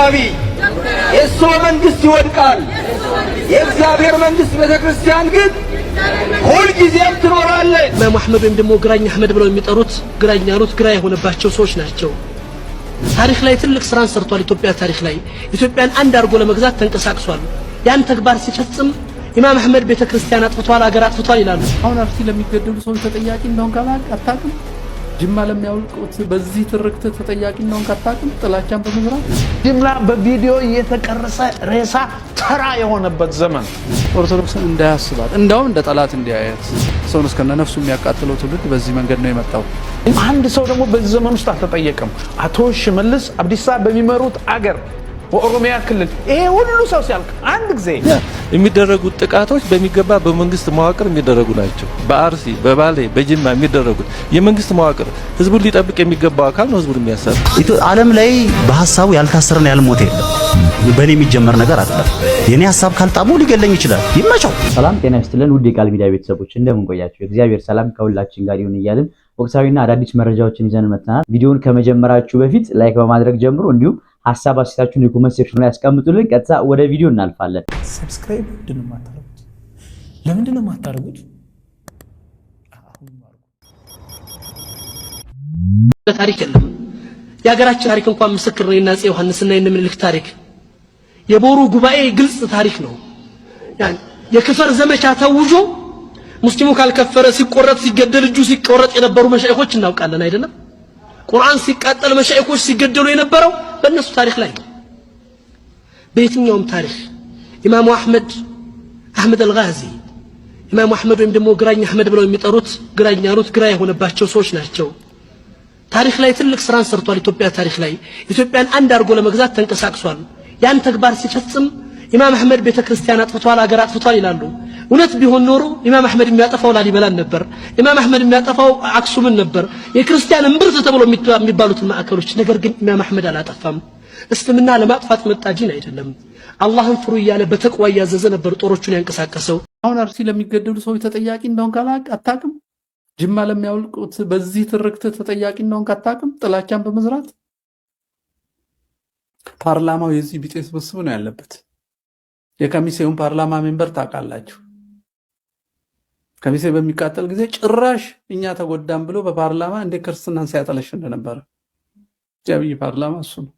አብይ የእሱ መንግስት ይወድቃል። የእግዚአብሔር መንግስት ቤተክርስቲያን ግን ሁልጊዜም ትኖራለች። ኢማም አህመድ ወይም ደግሞ ግራኝ አህመድ ብለው የሚጠሩት ግራኝ ያሉት ግራ የሆነባቸው ሰዎች ናቸው። ታሪክ ላይ ትልቅ ስራን ሰርቷል። ኢትዮጵያ ታሪክ ላይ ኢትዮጵያን አንድ አድርጎ ለመግዛት ተንቀሳቅሷል። ያን ተግባር ሲፈጽም ኢማም አህመድ ቤተክርስቲያን አጥፍቷል፣ አገር አጥፍቷል ይላሉ። አሁን አርሲ ለሚገደሉ ሰዎች ተጠያቂ እንደሆን አታውቅም? ጅማ ለሚያውልቁት በዚህ ትርክት ተጠያቂ እንደሆን አታውቅም? ጥላቻን በመዝራት ጅምላ በቪዲዮ እየተቀረጸ ሬሳ ተራ የሆነበት ዘመን ኦርቶዶክስን እንዳያስባት እንደውም እንደ ጠላት እንዲያያት ሰውን እስከነ ነፍሱ የሚያቃጥለው ትውልድ በዚህ መንገድ ነው የመጣው። አንድ ሰው ደግሞ በዚህ ዘመን ውስጥ አልተጠየቀም። አቶ ሽመልስ አብዲሳ በሚመሩት አገር በኦሮሚያ ክልል ይሄ ሁሉ ሰው ሲያልቅ አንድ ጊዜ የሚደረጉት ጥቃቶች በሚገባ በመንግስት መዋቅር የሚደረጉ ናቸው። በአርሲ በባሌ በጅማ የሚደረጉት የመንግስት መዋቅር ህዝቡን ሊጠብቅ የሚገባው አካል ነው ህዝቡን የሚያሳር። ዓለም ላይ በሐሳቡ ያልታሰረና ያልሞተ የለም። በእኔ የሚጀመር ነገር አይደለም። የኔ ሐሳብ ካልጣመው ሊገለኝ ይችላል። ይመቸው። ሰላም ጤና ይስጥልን ውድ የቃል ሚዲያ ቤተሰቦች እንደምን ቆያችሁ? እግዚአብሔር ሰላም ከሁላችን ጋር ይሁን እያልን ወቅታዊና አዳዲስ መረጃዎችን ይዘን መጥተናል። ቪዲዮውን ከመጀመራችሁ በፊት ላይክ በማድረግ ጀምሩ። እንዲሁም ሐሳብ አስተያየታችሁን የኮሜንት ሴክሽን ላይ ያስቀምጡልን። ቀጥታ ወደ ቪዲዮ እናልፋለን። ሰብስክራይብ ለምንድን ነው የማታደርጉት? ታሪክ የለም። የሀገራችን ታሪክ እንኳን ምስክር ነው። የአፄ ዮሐንስና የምኒልክ ታሪክ የቦሩ ጉባኤ ግልጽ ታሪክ ነው። ያን የክፈር ዘመቻ ተውጆ ሙስሊሙ ካልከፈረ ሲቆረጥ ሲገደል እጁ ሲቆረጥ የነበሩ መሻይኾች እናውቃለን አይደለም? ቁርአን ሲቃጠል መሻይኾች ሲገደሉ የነበረው በእነሱ ታሪክ ላይ ነው። በየትኛውም ታሪክ ኢማሙ አህመድ አልጋዚ ኢማሙ አህመድ ወይም ደግሞ ግራኝ አህመድ ብለው የሚጠሩት ግራኝ ያሉት ግራ የሆነባቸው ሰዎች ናቸው። ታሪክ ላይ ትልቅ ስራን ሰርቷል። ኢትዮጵያ ታሪክ ላይ ኢትዮጵያን አንድ አድርጎ ለመግዛት ተንቀሳቅሷል። ያን ተግባር ሲፈጽም ኢማም አህመድ ቤተክርስቲያን አጥፍቷል፣ አገር አጥፍቷል ይላሉ። እውነት ቢሆን ኖሮ ኢማም አህመድ የሚያጠፋው ላሊበላን ነበር። ኢማም አህመድ የሚያጠፋው አክሱምን ነበር፣ የክርስቲያን እምብርት ተብሎ የሚባሉትን ማዕከሎች። ነገር ግን ኢማም አህመድ አላጠፋም። እስልምና ለማጥፋት መጣ ጂን አይደለም። አላህን ፍሩ እያለ በተቅዋ ያዘዘ ነበር ጦሮቹን ያንቀሳቀሰው። አሁን አርሲ ለሚገደሉ ሰዎች ተጠያቂ እንደሆን አታውቅም? ጅማ ለሚያውልቁት በዚህ ትርክት ተጠያቂ እንደሆን አታውቅም? ጥላቻን በመዝራት ፓርላማው የዚህ ቢጤ ስብስብ ነው ያለበት። የከሚሴውን ፓርላማ ሜምበር ታውቃላችሁ። ከሚሴ በሚቃጠል ጊዜ ጭራሽ እኛ ተጎዳም ብሎ በፓርላማ እንደ ክርስትናን ሲያጠለሽ እንደነበረ የአብይ ፓርላማ እሱ ነው።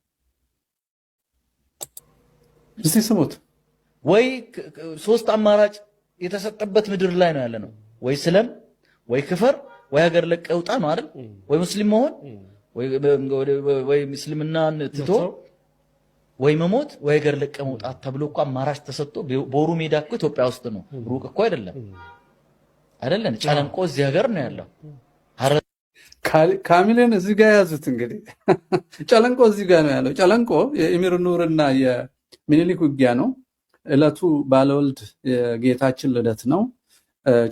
እስቲ ስሙት። ወይ ሶስት አማራጭ የተሰጠበት ምድር ላይ ነው ያለነው። ወይ ስለም፣ ወይ ክፈር፣ ወይ ሀገር ለቀህ ውጣ ነው አይደል? ወይ ሙስሊም መሆን ወይ ሙስሊምናን ትቶ ወይ መሞት ወይ ሀገር ለቀህ መውጣት ተብሎ እኮ አማራጭ ተሰጥቶ ቦሩ ሜዳ እኮ ኢትዮጵያ ውስጥ ነው፣ ሩቅ እኮ አይደለም። ጨለንቆ እዚህ ሀገር ነው ያለው። ካሚልን እዚህ ጋር ያዙት። እንግዲህ ጨለንቆ እዚህ ጋር ነው ያለው። ጨለንቆ የኢሚር ኑርና የሚኒሊክ ውጊያ ነው። እለቱ ባለወልድ የጌታችን ልደት ነው።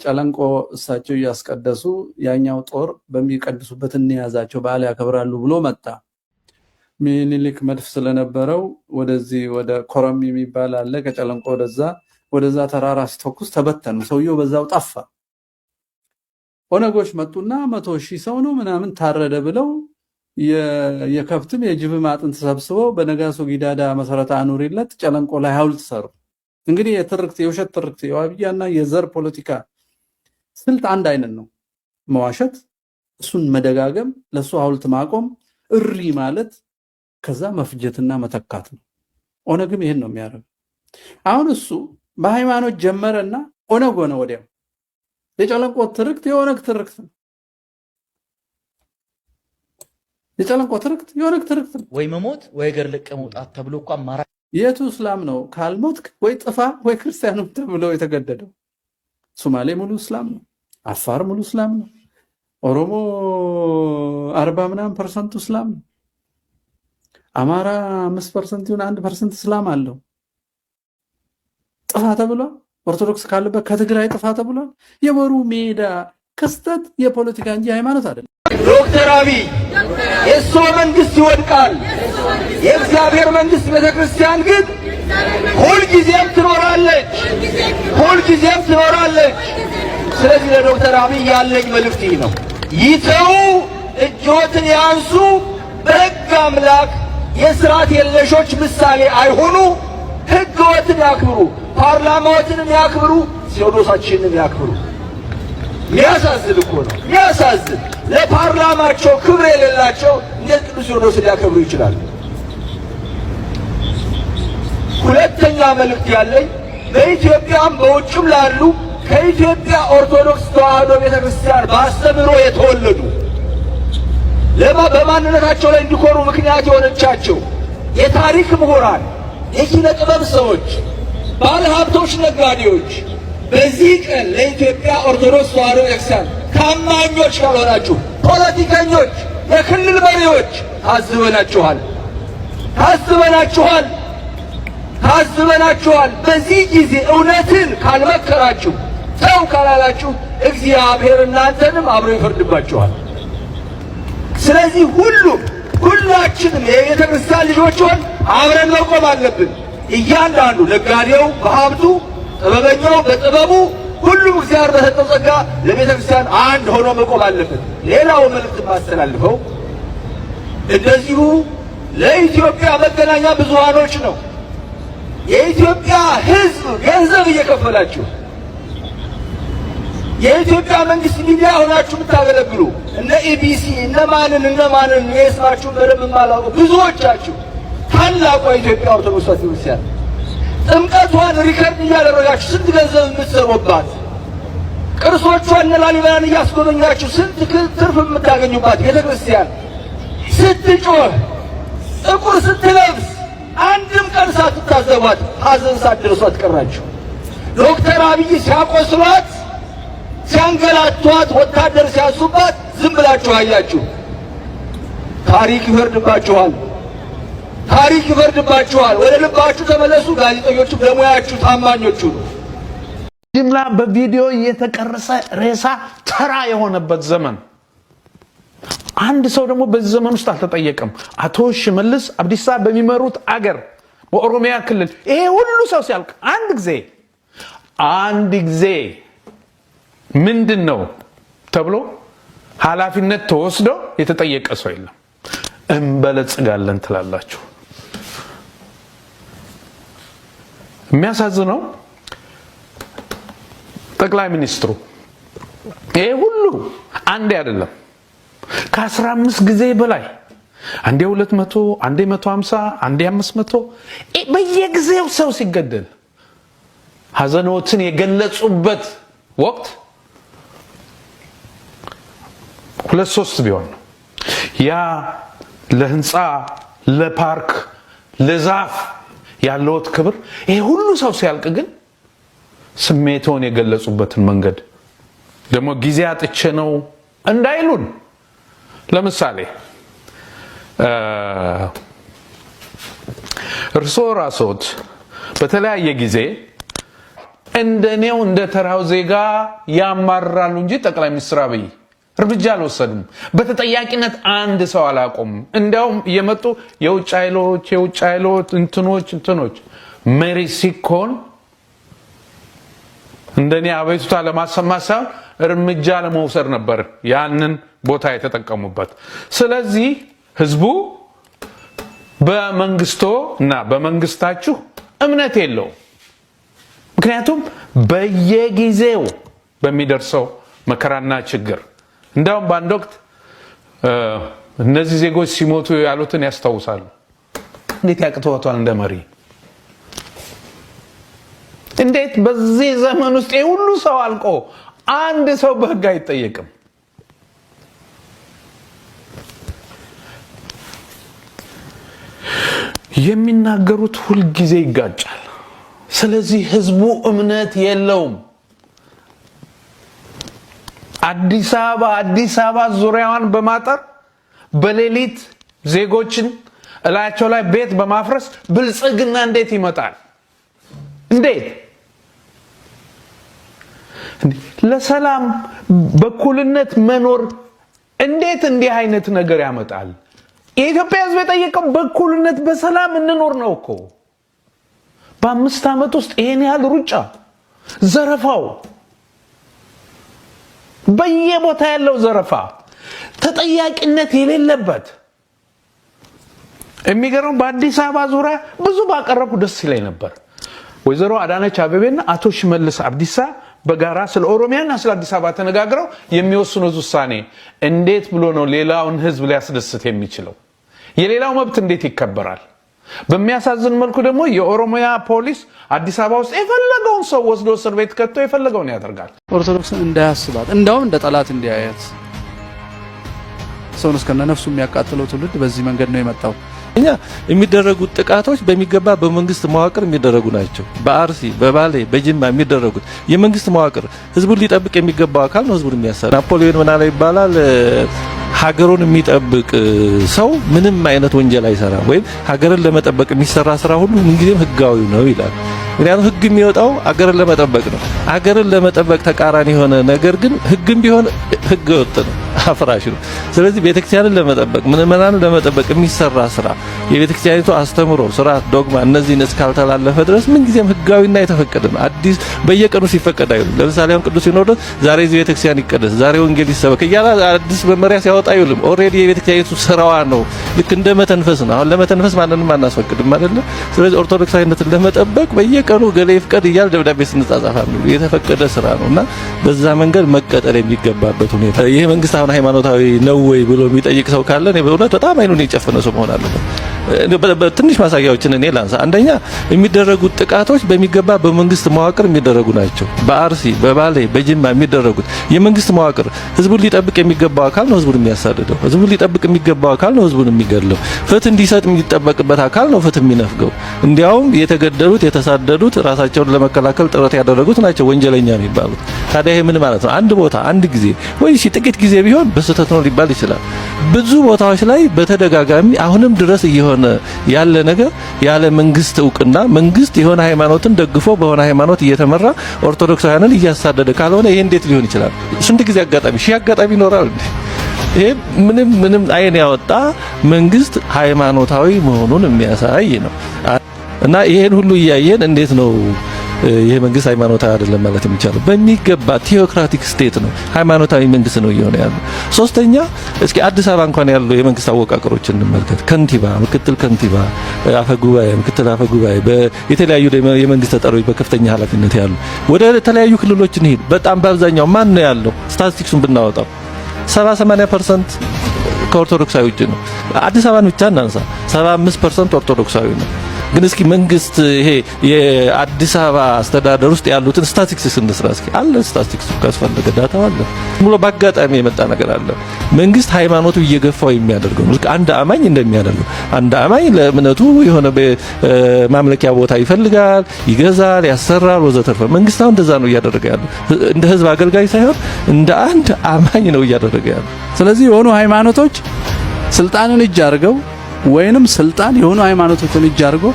ጨለንቆ እሳቸው እያስቀደሱ ያኛው ጦር በሚቀድሱበት እንያዛቸው በዓል ያከብራሉ ብሎ መጣ። ሚኒሊክ መድፍ ስለነበረው ወደዚህ ወደ ኮረም የሚባል አለ። ከጨለንቆ ወደዛ ተራራ ሲተኩስ ተበተኑ። ሰውየው በዛው ጠፋ። ኦነጎች መጡና 100,000 ሰው ነው ምናምን ታረደ ብለው የከብትም የጅብም አጥንት ተሰብስበው በነጋሶ ጊዳዳ መሰረተ አኑሪለት ጨለንቆ ላይ ሐውልት ሰሩ። እንግዲህ የውሸት ትርክት የዋብያና የዘር ፖለቲካ ስልት አንድ አይነት ነው። መዋሸት፣ እሱን መደጋገም፣ ለሱ ሐውልት ማቆም፣ እሪ ማለት፣ ከዛ መፍጀትና መተካት ነው። ኦነግም ይሄን ነው የሚያደርገው። አሁን እሱ በሃይማኖት ጀመረና ኦነግ ሆነ ወዲያው። የጨለንቆ ትርክት የኦነግ ትርክት ነው። የጨለንቆ ትርክት የኦነግ ትርክት ነው። ወይ መሞት ወይ ሀገር ለቀህ መውጣት ተብሎ እኮ አማራጭ የቱ እስላም ነው? ካልሞትክ ወይ ጥፋ ወይ ክርስቲያኑ ተብሎ የተገደደው። ሶማሌ ሙሉ እስላም ነው። አፋር ሙሉ እስላም ነው። ኦሮሞ 40% እስላም ነው። አማራ 5% ይሁን 1% እስላም አለው። ጥፋ ተብሏል። ኦርቶዶክስ ካለበት ከትግራይ ጥፋ ተብሏል። የቦሩ ሜዳ ክስተት የፖለቲካ እንጂ ሃይማኖት አይደለም። ዶክተር አብይ የእሱ መንግስት ይወድቃል። የእግዚአብሔር መንግስት ቤተክርስቲያን ግን ሁልጊዜም ትኖራለች። ስለዚህ ለዶክተር አብይ ያለኝ መልእክት ነው። ይተው፣ እጆትን ያንሱ፣ በሕግ አምላክ የስርዓት የለሾች ምሳሌ አይሆኑ። ሕግወትን ያክብሩ፣ ፓርላማዎችንም ያክብሩ፣ ሲኖዶሳችንንም ያክብሩ። የሚያሳዝን እኮ ነው፣ የሚያሳዝን። ለፓርላማቸው ክብር የሌላቸው እንዴት ቅዱስ ሲኖዶስን ሊያከብሩ ይችላሉ? ሁለተኛ መልእክት ያለኝ በኢትዮጵያም በውጭም ላሉ ከኢትዮጵያ ኦርቶዶክስ ተዋሕዶ ቤተክርስቲያን በአስተምህሮ የተወለዱ በማንነታቸው ላይ እንዲኮሩ ምክንያት የሆነቻቸው የታሪክ ምሁራን፣ የኪነ ጥበብ ሰዎች፣ ባለሀብቶች፣ ነጋዴዎች በዚህ ቀን ለኢትዮጵያ ኦርቶዶክስ ተዋሕዶ ቤተክርስቲያን ታማኞች ካልሆናችሁ፣ ፖለቲከኞች፣ የክልል መሪዎች ታዝበናችኋል፣ ታዝበናችኋል፣ ታዝበናችኋል። በዚህ ጊዜ እውነትን ካልመከራችሁ፣ ተው ካላላችሁ እግዚአብሔር እናንተንም አብሮ ይፈርድባችኋል። ስለዚህ ሁላችንም የቤተ ክርስቲያን ልጆች ሆን አብረን መቆም አለብን። እያንዳንዱ ነጋዴው በሀብቱ፣ ጥበበኛው በጥበቡ፣ ሁሉም እግዚአብሔር በሰጠው ጸጋ ለቤተ ክርስቲያን አንድ ሆኖ መቆም አለበት። ሌላው መልእክት ማስተላልፈው እንደዚሁ ለኢትዮጵያ መገናኛ ብዙሃኖች ነው። የኢትዮጵያ ሕዝብ ገንዘብ እየከፈላችሁ የኢትዮጵያ መንግስት ሚዲያ ሆናችሁ የምታገለግሉ እነ ኢቢሲ እነማንን የስማችሁን በደንብ የማላውቀው ብዙዎቻችሁ ታላቋ የኢትዮጵያ ኦርቶዶክስ ቤተክርስቲያን ጥምቀቷን ሪከርድ እያደረጋችሁ ስንት ገንዘብ የምትሰሩባት፣ ቅርሶቿን እነ ላሊበላን እያስጎበኛችሁ ስንት ትርፍ የምታገኙባት ቤተክርስቲያን ስትጮህ ጥቁር ስትለብስ አንድም ቀን ሳትታዘቧት ሐዘን ሳትደርሷት ቀራችሁ። ዶክተር አብይ ሲያቆስሏት ሲያንገላቷት ወታደር ሲያሱባት ዝም ብላችሁ አያችሁ። ታሪክ ይፈርድባችኋል፣ ታሪክ ይፈርድባችኋል። ወደ ልባችሁ ተመለሱ። ጋዜጠኞቹም ለሙያችሁ ታማኞቹ ነው። ጅምላ በቪዲዮ እየተቀረጸ ሬሳ ተራ የሆነበት ዘመን አንድ ሰው ደግሞ በዚህ ዘመን ውስጥ አልተጠየቀም። አቶ ሽመልስ አብዲሳ በሚመሩት አገር በኦሮሚያ ክልል ይሄ ሁሉ ሰው ሲያልቅ አንድ ጊዜ ምንድን ነው ተብሎ ኃላፊነት ተወስዶ የተጠየቀ ሰው የለም። እንበለጽጋለን ትላላችሁ። የሚያሳዝነው ጠቅላይ ሚኒስትሩ ይሄ ሁሉ አንዴ አይደለም ከ15 ጊዜ በላይ አንዴ 200 አንዴ 150 አንዴ 500 በየጊዜው ሰው ሲገደል ሐዘኖትን የገለጹበት ወቅት 2-3 ቢሆን ነው። ያ ለህንፃ፣ ለፓርክ፣ ለዛፍ ያለውት ክብር ይሄ ሁሉ ሰው ሲያልቅ ግን ስሜቶን የገለጹበትን መንገድ ደግሞ ጊዜ አጥቼ ነው እንዳይሉን። ለምሳሌ እርስዎ ራስዎት በተለያየ ጊዜ እንደኔው እንደ ተራው ዜጋ ያማራሉ እንጂ ጠቅላይ ሚኒስትር አብይ እርምጃ አልወሰዱም። በተጠያቂነት አንድ ሰው አላቆሙም። እንዲያውም እየመጡ የውጭ ኃይሎች እንትኖች መሪ ሲኮን እንደኔ አቤቱታ ለማሰማት ሳይሆን እርምጃ ለመውሰድ ነበር ያንን ቦታ የተጠቀሙበት። ስለዚህ ህዝቡ በመንግስቶ እና በመንግስታችሁ እምነት የለውም። ምክንያቱም በየጊዜው በሚደርሰው መከራና ችግር እንዳውም በአንድ ወቅት እነዚህ ዜጎች ሲሞቱ ያሉትን ያስታውሳሉ። እንዴት ያቅተዋል እንደ መሪ? እንዴት በዚህ ዘመን ውስጥ ሁሉ ሰው አልቆ አንድ ሰው በህግ አይጠየቅም? የሚናገሩት ሁል ጊዜ ይጋጫል። ስለዚህ ህዝቡ እምነት የለውም። አዲስ አበባ ዙሪያዋን በማጠር በሌሊት ዜጎችን እላያቸው ላይ ቤት በማፍረስ ብልጽግና እንዴት ይመጣል? እንዴት ለሰላም በኩልነት መኖር እንዴት እንዲህ አይነት ነገር ያመጣል? የኢትዮጵያ ህዝብ የጠየቀው በኩልነት በሰላም እንኖር ነው እኮ። በ5 ዓመት ውስጥ ይሄን ያህል ሩጫ፣ ዘረፋው፣ በየቦታ ያለው ዘረፋ፣ ተጠያቂነት የሌለበት የሚገርመው በአዲስ አበባ ዙሪያ ብዙ ባቀረብኩ ደስ ይለኝ ነበር። ወይዘሮ አዳነች አቤቤና አቶ ሽመልስ አብዲሳ በጋራ ስለ ኦሮሚያና ስለ አዲስ አበባ ተነጋግረው የሚወስኑት ውሳኔ እንዴት ብሎ ነው ሌላውን ህዝብ ሊያስደስት የሚችለው? የሌላው መብት እንዴት ይከበራል? በሚያሳዝን መልኩ ደግሞ የኦሮሚያ ፖሊስ አዲስ አበባ ውስጥ የፈለገውን ሰው ወስዶ እስር ቤት ከቶ የፈለገውን ያደርጋል። ኦርቶዶክስን እንዳያስባት እንደውም እንደ ጠላት እንዲያያት ሰውን እስከነ ነፍሱ የሚያቃጥለው ትውልድ በዚህ መንገድ ነው የመጣው። እኛ የሚደረጉት ጥቃቶች በሚገባ በመንግስት መዋቅር የሚደረጉ ናቸው። በአርሲ በባሌ በጅማ የሚደረጉት የመንግስት መዋቅር ህዝቡን ሊጠብቅ የሚገባው አካል ነው ህዝቡን የሚያሰራ። ናፖሊዮን ምን አለ ይባላል፣ ሀገሩን የሚጠብቅ ሰው ምንም አይነት ወንጀል አይሰራም፣ ወይም ሀገርን ለመጠበቅ የሚሰራ ስራ ሁሉ ምንጊዜም ህጋዊ ነው ይላል። ምክንያቱም ህግ የሚወጣው ሀገርን ለመጠበቅ ነው። ሀገርን ለመጠበቅ ተቃራኒ የሆነ ነገር ግን ህግም ቢሆን ህገ ወጥ ነው፣ አፍራሽ ነው። ስለዚህ ቤተክርስቲያንን ለመጠበቅ ምዕመናንን ለመጠበቅ የሚሰራ ስራ የቤተክርስቲያኒቱ አስተምሮ፣ ስርዓት፣ ዶግማ እነዚህን እስካልተላለፈ ድረስ ምንጊዜም ህጋዊና የተፈቀደ ነው። አዲስ በየቀኑ ሲፈቀድ አይውልም። ለምሳሌ አሁን ቅዱስ ሲኖዶስ ዛሬ እዚህ ቤተክርስቲያን ይቀደስ፣ ዛሬ ወንጌል ይሰበክ እያለ አዲስ መመሪያ ሲያወጣ አይውልም። ኦልሬዲ የቤተክርስቲያኒቱ ስራዋ ነው። ልክ እንደ መተንፈስ ነው። አሁን ለመተንፈስ ማንንም አናስፈቅድም አይደለ? ስለዚህ ኦርቶዶክሳዊነትን ለመጠበቅ በየቀኑ ገሌ ይፍቀድ እያለ ደብዳቤ ስንጻጻፋለን። የተፈቀደ ስራ ነውና በዛ መንገድ መቀጠል የሚገባበት ሁኔታ ይሄ መንግስት አሁን ሃይማኖታዊ ነው ወይ ብሎ የሚጠይቅ ሰው ካለ እኔ በእውነት በጣም አይኑን የጨፈነ ሰው መሆን አለበት። ትንሽ ማሳያዎችን እኔ ላንሳ። አንደኛ የሚደረጉት ጥቃቶች በሚገባ በመንግስት መዋቅር የሚደረጉ ናቸው። በአርሲ በባሌ በጅማ የሚደረጉት የመንግስት መዋቅር ህዝቡን ሊጠብቅ የሚገባው አካል ነው ህዝቡን የሚያሳድደው። ህዝቡን ሊጠብቅ የሚገባው አካል ነው ህዝቡን የሚገድለው። ፍትህ እንዲሰጥ የሚጠበቅበት አካል ነው ፍትህ የሚነፍገው። እንዲያውም የተገደሉት የተሳደዱት ራሳቸውን ለመከላከል ጥረት ያደረጉት ናቸው ወንጀለኛ የሚባሉት። ታዲያ ይሄ ምን ማለት ነው? አንድ ቦታ አንድ ጊዜ ወይ ጥቂት ጊዜ ቢሆን በስህተት ነው ሊባል ይችላል። ብዙ ቦታዎች ላይ በተደጋጋሚ አሁንም ድረስ እየሆነ ያለ ነገር ያለ መንግስት እውቅና መንግስት የሆነ ሃይማኖትን ደግፎ በሆነ ሃይማኖት እየተመራ ኦርቶዶክሳውያንን እያሳደደ ካልሆነ ይሄ እንዴት ሊሆን ይችላል? ስንት ጊዜ አጋጣሚ ሺህ አጋጣሚ ይኖራል። ይሄ ምንም አይን ያወጣ መንግስት ሃይማኖታዊ መሆኑን የሚያሳይ ነው። እና ይሄን ሁሉ እያየን እንዴት ነው ይሄ መንግስት ሃይማኖታዊ አይደለም ማለት የሚቻለው? በሚገባ ቴዎክራቲክ ስቴት ነው፣ ሃይማኖታዊ መንግስት ነው እየሆነ ያለው። ሶስተኛ እስኪ አዲስ አበባ እንኳን ያለው የመንግስት አወቃቀሮችን እንመልከት። ከንቲባ፣ ምክትል ከንቲባ፣ አፈ ጉባኤ፣ ምክትል አፈ ጉባኤ፣ የተለያዩ የመንግስት ተጠሪዎች በከፍተኛ ኃላፊነት ያሉ። ወደ ተለያዩ ክልሎች እንሂድ። በጣም በአብዛኛው ማን ነው ያለው? ስታቲስቲክሱን ብናወጣው 70-80% ከኦርቶዶክሳዊ ውጭ ነው። አዲስ አበባን ብቻ እናንሳ፣ 75% ኦርቶዶክሳዊ ነው። ግን እስኪ መንግስት ይሄ የአዲስ አበባ አስተዳደር ውስጥ ያሉትን ስታቲስቲክስ እንስራ እስኪ። አለ ስታቲስቲክስ ካስፈለገ ዳታ አለ። ሙሉ በአጋጣሚ የመጣ ነገር አለ። መንግስት ሃይማኖቱ እየገፋው የሚያደርገው ነው። አንድ አማኝ እንደሚያደርገው አንድ አማኝ ለእምነቱ የሆነ ማምለኪያ ቦታ ይፈልጋል፣ ይገዛል፣ ያሰራል ወዘተርፈ። መንግስት አሁን እንደዛ ነው እያደረገ ያለው። እንደ ህዝብ አገልጋይ ሳይሆን እንደ አንድ አማኝ ነው እያደረገ ያለው። ስለዚህ የሆኑ ሃይማኖቶች ስልጣንን እጅ አድርገው ወይንም ስልጣን የሆኑ ሃይማኖቶችን እጅ አድርጎ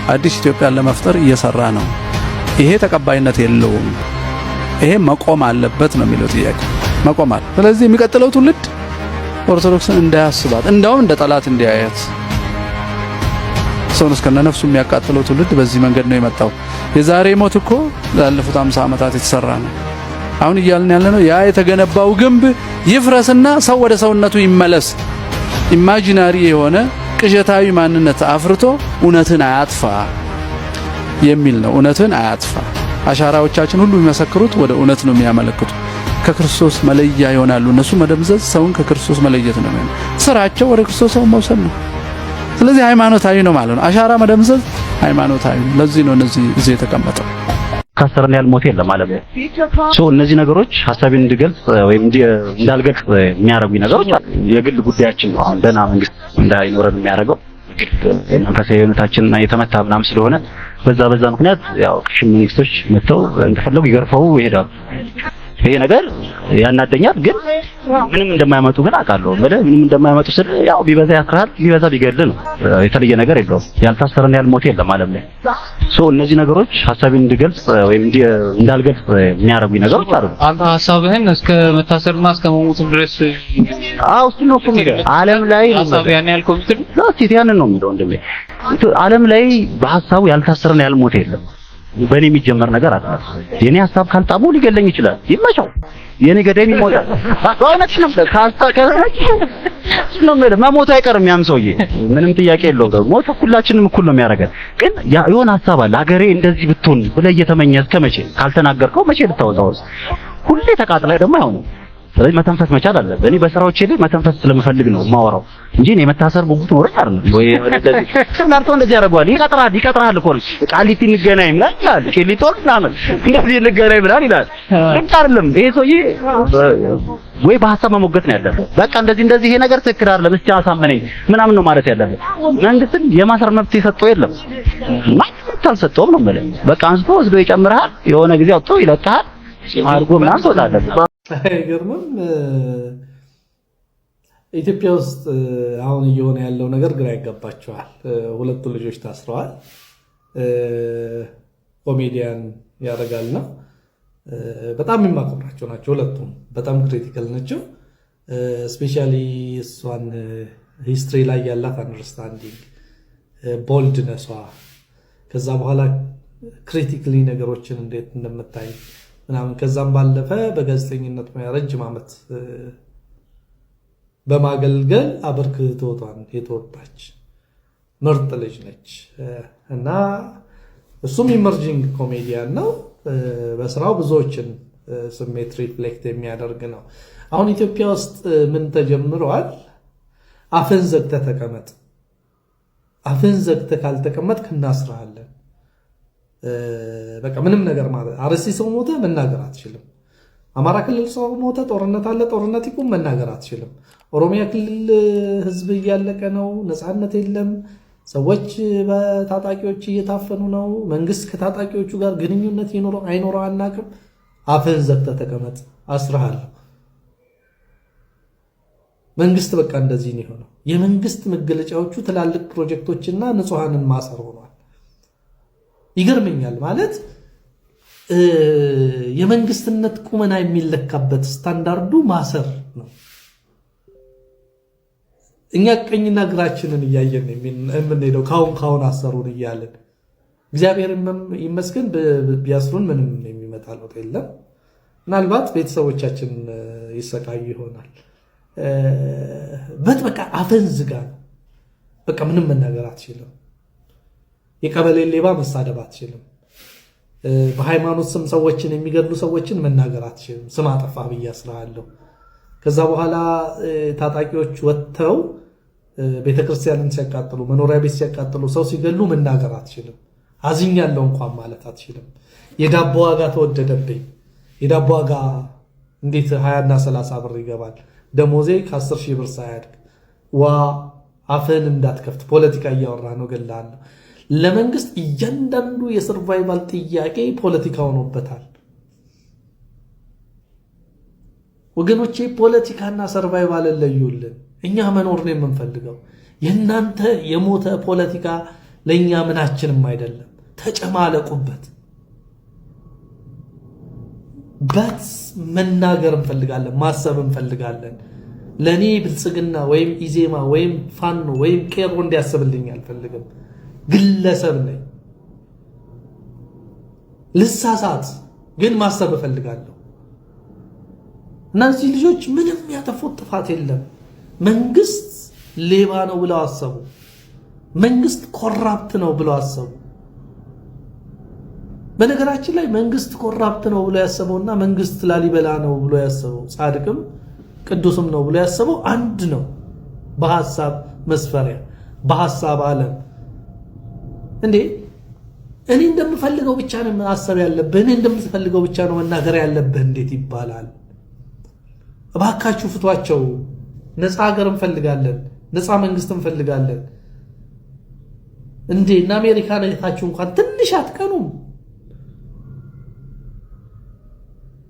አዲስ ኢትዮጵያን ለመፍጠር እየሰራ ነው። ይሄ ተቀባይነት የለውም። ይሄ መቆም አለበት ነው የሚለው ጥያቄ፣ መቆም አለ። ስለዚህ የሚቀጥለው ትውልድ ኦርቶዶክስን እንዳያስባት እንደውም እንደ ጠላት እንዲያያት ሰውን እስከነ ነፍሱ የሚያቃጥለው ትውልድ በዚህ መንገድ ነው የመጣው። የዛሬ ሞት እኮ ላለፉት 50 ዓመታት የተሰራ ነው። አሁን እያልን ያለነው ያ የተገነባው ግንብ ይፍረስና ሰው ወደ ሰውነቱ ይመለስ። ኢማጂናሪ የሆነ ቅዠታዊ ማንነት አፍርቶ እውነትን አያጥፋ የሚል ነው። እውነትን አያጥፋ። አሻራዎቻችን ሁሉ የሚመሰክሩት ወደ እውነት ነው የሚያመለክቱ። ከክርስቶስ መለያ ይሆናሉ። እነሱ መደምዘዝ ሰውን ከክርስቶስ መለየት ነው። ስራቸው ወደ ክርስቶስ ሰው መውሰድ ነው። ስለዚህ ሃይማኖታዊ ነው ማለት ነው። አሻራ መደምዘዝ ሃይማኖታዊ ነው። ለዚህ ነው እዚህ የተቀመጠው። ካሰረን ያልሞት የለም ማለት ነው። እነዚህ ነገሮች ሐሳቤን እንድገልጽ ወይም እንዳልገልጽ የሚያደርጉኝ ነገሮች የግል ጉዳያችን ነው። አሁን ደህና መንግስት እንዳይኖረን የሚያደርገው መንፈሳዊ ህይወታችንና የተመታ ምናምን ስለሆነ በዛ ምክንያት ያው ክሽም መንግስቶች መጥተው እንደፈለጉ ይገርፈው ይሄዳሉ። ይሄ ነገር ያናደኛል። ግን ምንም እንደማያመጡ ግን አውቃለሁ። ምንም እንደማያመጡ ስለ ያው ቢበዛ ያስራል፣ ቢበዛ ቢገድል ነው። የተለየ ነገር የለውም። ያልታሰረን ያልሞት የለም ማለት ነው። እነዚህ ነገሮች ሐሳቤን እንድገልጽ ወይም እንዳልገልጽ የሚያደርጉኝ ነገሮች አሉ። አንተ ሐሳብህን እስከ መታሰርና እስከ መሞት ድረስ እሱ ነው እኮ ዓለም ላይ ሐሳብ ያን ያህል ኮሚትድ ያንን ነው የሚለው። እንደምን ዓለም ላይ በሐሳቡ ያልታሰረን ያልሞት የለም። በእኔ የሚጀመር ነገር አለ። የኔ ሐሳብ ካልጣሙ ሊገለኝ ይችላል። ይመቻው። የኔ ገዳይም ይሞታል። በእውነት ነው መሞቱ አይቀርም። ያም ሰውዬ ምንም ጥያቄ የለውም። ሞት ሁላችንም እኩል ነው የሚያደርገን። ግን የሆነ ሐሳብ አለ። ሀገሬ እንደዚህ ብትሆን ብለህ እየተመኘህ እስከ መቼ? ካልተናገርከው መቼ ልታወጣው? ሁሌ ተቃጥለህ ደግሞ አይሆንም። ስለዚህ መተንፈስ መቻል አለብህ። እኔ በስራዎቼ ላይ መተንፈስ ስለምፈልግ ነው የማወራው እንጂ እኔ መታሰር ጉጉት ኖረኝ አይደለም። ወይ እንደዚህ ያደርገዋል። ይቀጥራል እኮ ቃሊቲ እንገናኝ ምናምን ይላል። ቄሊጦ ምናምን እንደዚህ እንገናኝ ምናምን ይላል። ልክ አይደለም ይሄ ሰውዬ። ወይ በሐሳብ መሞገት ነው ያለበት። በቃ እንደዚህ ይሄ ነገር ትክክል አይደለም እስቲ አሳመነኝ ምናምን ነው ማለት ያለበት። መንግስትን የማሰር መብት የሰጠው የለም። ማንም አልሰጠውም ነው ማለት። በቃ አንስቶ ወስዶ ይጨምርሃል። የሆነ ጊዜ አውጥቶ ይለቅሃል። አድርጎ ምናምን ትወጣለህ። አይገርምም? ኢትዮጵያ ውስጥ አሁን እየሆነ ያለው ነገር ግራ ያጋባቸዋል። ሁለቱ ልጆች ታስረዋል። ኮሜዲያን ያደርጋልና በጣም የሚማከራቸው ናቸው። ሁለቱም በጣም ክሪቲካል ናቸው። ስፔሻሊ እሷን ሂስትሪ ላይ ያላት አንደርስታንዲንግ ቦልድነሷ፣ ከዛ በኋላ ክሪቲካሊ ነገሮችን እንዴት እንደምታይ ምናምን፣ ከዛም ባለፈ በጋዜጠኝነት ሙያ ረጅም ዓመት በማገልገል አበርክቶቷን የተወጣች ምርጥ ልጅ ነች እና እሱም ኢመርጂንግ ኮሜዲያን ነው። በስራው ብዙዎችን ስሜት ሪፍሌክት የሚያደርግ ነው። አሁን ኢትዮጵያ ውስጥ ምን ተጀምረዋል? አፍን ዘግተህ ተቀመጥ፣ አፍን ዘግተህ ካልተቀመጥክ እናስርሃለን። በቃ ምንም ነገር ማለት አርሲ ሰው ሞተ መናገር አትችልም። አማራ ክልል ሰው ሞተ ጦርነት አለ ጦርነት ይቁም መናገር አትችልም። ኦሮሚያ ክልል ህዝብ እያለቀ ነው፣ ነፃነት የለም፣ ሰዎች በታጣቂዎች እየታፈኑ ነው፣ መንግስት ከታጣቂዎቹ ጋር ግንኙነት ይኖረው አይኖረው አናውቅም። አፍህን ዘግተህ ተቀመጥ አስርሃለሁ። መንግስት በቃ እንደዚህ ነው የሆነው። የመንግስት መገለጫዎቹ ትላልቅ ፕሮጀክቶችና ንጹሃንን ማሰር ሆኗል። ይገርመኛል ማለት የመንግስትነት ቁመና የሚለካበት ስታንዳርዱ ማሰር ነው። እኛ ቀኝና ግራችንን እያየን የምንሄደው ካሁን አሰሩን እያለን እግዚአብሔር ይመስገን ቢያስሩን ምንም የሚመጣ ለውጥ የለም። ምናልባት ቤተሰቦቻችን ይሰቃዩ ይሆናል። በቃ አፈን ዝጋ ነው። በቃ ምንም መናገር አትችልም። የቀበሌ ሌባ መሳደብ አትችልም። በሃይማኖት ስም ሰዎችን የሚገድሉ ሰዎችን መናገር አትችልም። ስም አጠፋህ ብዬ አስራለሁ። ከዛ በኋላ ታጣቂዎች ወጥተው ቤተክርስቲያንን ሲያቃጥሉ፣ መኖሪያ ቤት ሲያቃጥሉ፣ ሰው ሲገሉ መናገር አትችልም። አዝኛለሁ እንኳን ማለት አትችልም። የዳቦ ዋጋ ተወደደብኝ። የዳቦ ዋጋ እንዴት 20 እና 30 ብር ይገባል? ደሞዜ ከ10 ሺህ ብር ሳያድግ አፍህን እንዳትከፍት ፖለቲካ እያወራ ነው ገላለሁ። ለመንግስት እያንዳንዱ የሰርቫይቫል ጥያቄ ፖለቲካ ሆኖበታል። ወገኖቼ ፖለቲካና ሰርቫይቫል ለዩልን። እኛ መኖር ነው የምንፈልገው። የእናንተ የሞተ ፖለቲካ ለእኛ ምናችንም አይደለም። ተጨማለቁበት። በት መናገር እንፈልጋለን፣ ማሰብ እንፈልጋለን። ለእኔ ብልጽግና ወይም ኢዜማ ወይም ፋኖ ወይም ቄሮ እንዲያስብልኝ አልፈልግም። ግለሰብ ነኝ። ልሳሳት ግን ማሰብ እፈልጋለሁ። እነዚህ ልጆች ምንም ያጠፉት ጥፋት የለም። መንግስት ሌባ ነው ብለው አሰቡ። መንግስት ኮራፕት ነው ብለው አሰቡ። በነገራችን ላይ መንግስት ኮራፕት ነው ብሎ ያሰበውና መንግስት ላሊበላ ነው ብሎ ያሰበው ጻድቅም ቅዱስም ነው ብሎ ያሰበው አንድ ነው። በሐሳብ መስፈሪያ በሐሳብ ዓለም እንዴ እኔ እንደምፈልገው ብቻ ነው ማሰብ ያለብህ፣ እኔ እንደምፈልገው ብቻ ነው መናገር ያለብህ እንዴት ይባላል? እባካችሁ ፍቷቸው። ነፃ ሀገር እንፈልጋለን፣ ነፃ መንግስት እንፈልጋለን። እንዴ እና አሜሪካ ነታችሁ እንኳን ትንሽ አትቀኑም?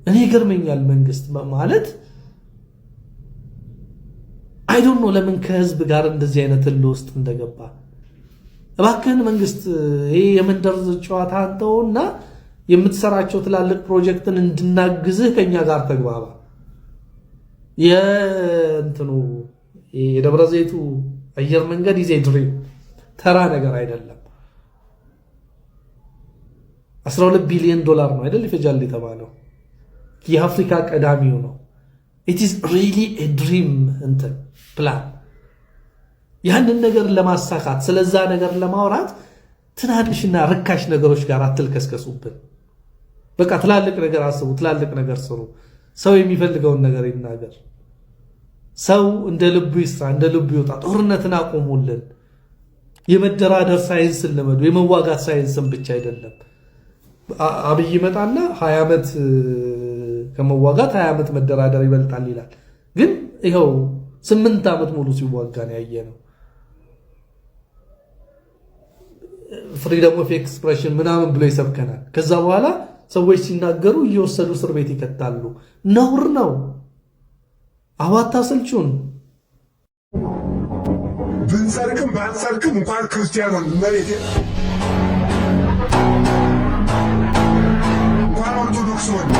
እኔ ይገርመኛል መንግስት ማለት አይ ዶንት ኖ ለምን ከህዝብ ጋር እንደዚህ አይነት እልህ ውስጥ እንደገባ። እባክህን መንግስት ይሄ የመንደር ጨዋታ አንተውና የምትሰራቸው ትላልቅ ፕሮጀክትን እንድናግዝህ ከኛ ጋር ተግባባ። የደብረ ዘይቱ አየር መንገድ ይዜ ድሪም ተራ ነገር አይደለም። 12 ቢሊዮን ዶላር ነው አይደል ይፈጃል የተባለው። የአፍሪካ ቀዳሚው ነው። it is really a dream እንትን ፕላን። ያንን ነገር ለማሳካት ስለዛ ነገር ለማውራት ትናንሽና ርካሽ ነገሮች ጋር አትልከስከሱብን። በቃ ትላልቅ ነገር አስቡ፣ ትላልቅ ነገር ስሩ። ሰው የሚፈልገውን ነገር ይናገር። ሰው እንደ ልቡ ይስራ፣ እንደ ልቡ ይወጣ። ጦርነትን አቆሙልን። የመደራደር ሳይንስን ልመዱ። የመዋጋት ሳይንስን ብቻ አይደለም። አብይ ይመጣና 20 ዓመት ከመዋጋት 20 ዓመት መደራደር ይበልጣል ይላል። ግን ይኸው 8 ዓመት ሙሉ ሲዋጋ ነው ያየነው። ፍሪደም ኦፍ ኤክስፕሬሽን ምናምን ብሎ ይሰብከናል። ከዛ በኋላ ሰዎች ሲናገሩ እየወሰዱ እስር ቤት ይከታሉ። ነውር ነው። አዋታ ስልቹን ብንሰርቅም ባንሰርቅም እንኳን ክርስቲያኑን መሬት እንኳን ኦርቶዶክስ ሆነ